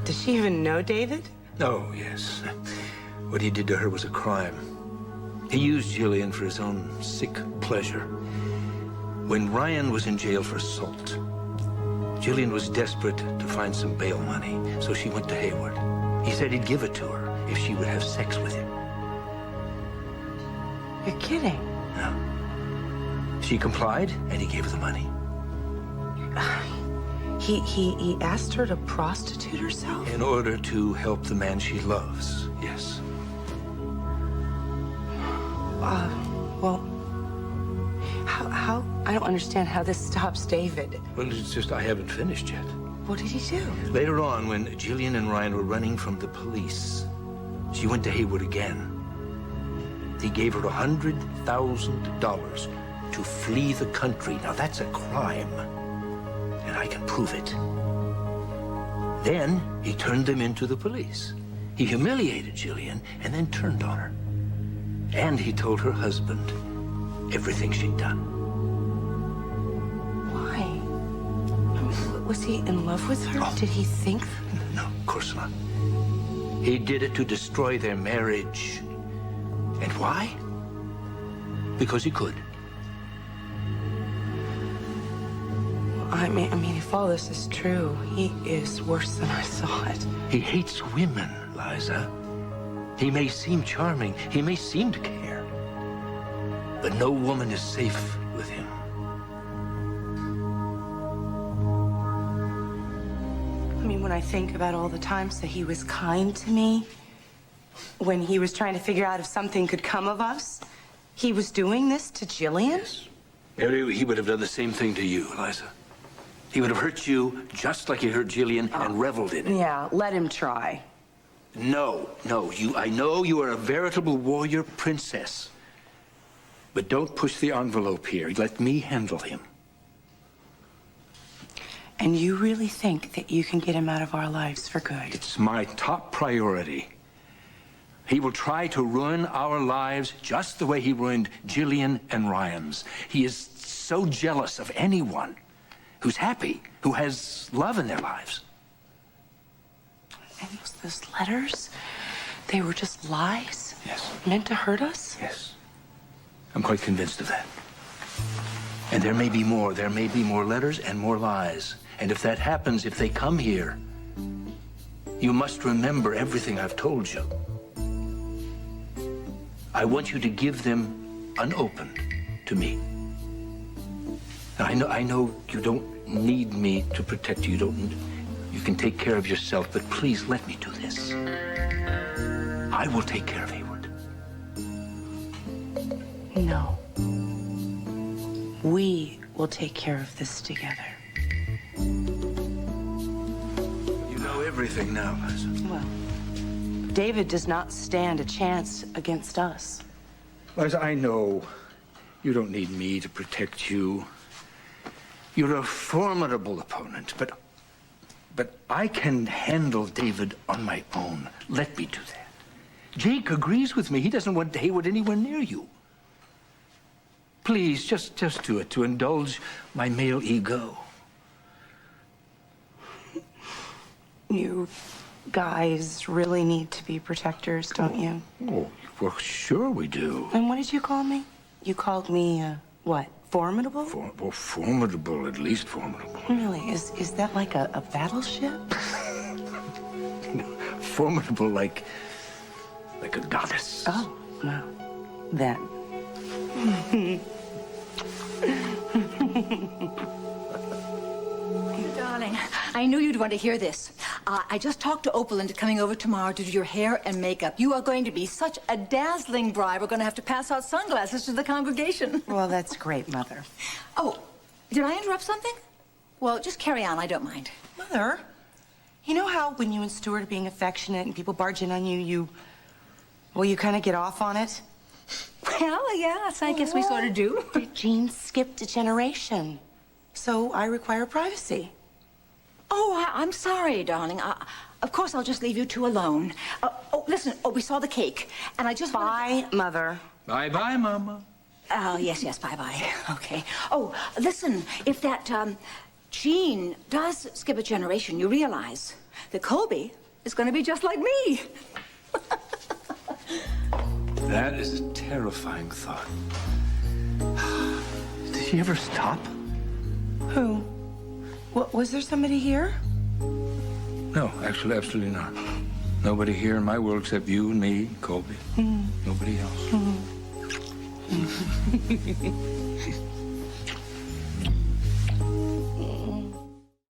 Speaker 5: Does she even know David?
Speaker 2: Oh, yes. What he did to her was a crime. He used Gillian for his own sick pleasure. When Ryan was in jail for assault, Gillian was desperate to find some bail money, so she went to Hayward. He said he'd give it to her if she would have sex with him.
Speaker 5: You're kidding.
Speaker 2: No. She complied, and he gave her the money.
Speaker 5: He asked her to prostitute herself?
Speaker 2: In order to help the man she loves, yes.
Speaker 5: Well, how? I don't understand how this stops David.
Speaker 2: Well, it's just I haven't finished yet.
Speaker 5: What did he do?
Speaker 2: Later on, when Gillian and Ryan were running from the police, she went to Hayward again. He gave her $100,000 to flee the country. Now, that's a crime, and I can prove it. Then he turned them into the police. He humiliated Gillian and then turned on her. And he told her husband everything she'd done.
Speaker 5: Why? I mean, was he in love with her?
Speaker 2: Oh.
Speaker 5: Did he think?
Speaker 2: No, of course not. He did it to destroy their marriage. And why? Because he could.
Speaker 5: I mean, if all this is true, he is worse than I thought.
Speaker 2: He hates women, Liza. He may seem charming. He may seem to care. But no woman is safe with him.
Speaker 5: I mean, when I think about all the times that he was kind to me, when he was trying to figure out if something could come of us, he was doing this to Gillian?
Speaker 2: Yes. He would have done the same thing to you, Liza. He would have hurt you just like he hurt Gillian and reveled in it.
Speaker 5: Yeah, let him try.
Speaker 2: No, I know you are a veritable warrior princess. But don't push the envelope here. Let me handle him.
Speaker 5: And you really think that you can get him out of our lives for good?
Speaker 2: It's my top priority. He will try to ruin our lives just the way he ruined Gillian and Ryan's. He is so jealous of anyone who's happy, who has love in their lives.
Speaker 5: And those letters, they were just lies?
Speaker 2: Yes.
Speaker 5: Meant to hurt us?
Speaker 2: Yes. I'm quite convinced of that. And there may be more. There may be more letters and more lies. And if that happens, if they come here, you must remember everything I've told you. I want you to give them unopened to me. Now, I know you don't need me to protect you. You can take care of yourself, but please let me do this. I will take care of Hayward.
Speaker 5: No. We will take care of this together.
Speaker 2: You know everything now, Liza.
Speaker 5: Well, David does not stand a chance against us.
Speaker 2: Liza, I know you don't need me to protect you. You're a formidable opponent, but I can handle David on my own. Let me do that. Jake agrees with me. He doesn't want Hayward anywhere near you. Please, just do it to indulge my male ego.
Speaker 5: You guys really need to be protectors, don't you?
Speaker 2: Oh, well, sure we do.
Speaker 5: And what did you call me? You called me, what, formidable?
Speaker 2: Formidable, at least formidable.
Speaker 5: Really? Is that like a battleship?
Speaker 2: Formidable like a goddess.
Speaker 5: Oh, well, then.
Speaker 12: Darling, I knew you'd want to hear this. I just talked to Opal into coming over tomorrow to do your hair and makeup. You are going to be such a dazzling bride. We're going to have to pass out sunglasses to the congregation.
Speaker 5: Well, that's great, Mother.
Speaker 12: Oh, did I interrupt something? Well, just carry on. I don't mind.
Speaker 5: Mother, you know how when you and Stuart are being affectionate and people barge in on you, you kind of get off on it?
Speaker 12: Well, yes, I guess we sort of do.
Speaker 5: Jean skipped a generation, so I require privacy.
Speaker 12: Oh, I'm sorry, darling. Of course, I'll just leave you two alone. Listen. Oh, we saw the cake, and I just...
Speaker 5: Bye, Mother.
Speaker 2: Bye-bye, Mama.
Speaker 12: Oh, yes, bye-bye. Okay. Oh, listen, if that, Jean does skip a generation, you realize that Colby is going to be just like me.
Speaker 2: That is a terrifying thought. Did she ever stop?
Speaker 5: Who? What, was there somebody here?
Speaker 2: No, actually, absolutely not. Nobody here in my world except you and me, Colby. Nobody else.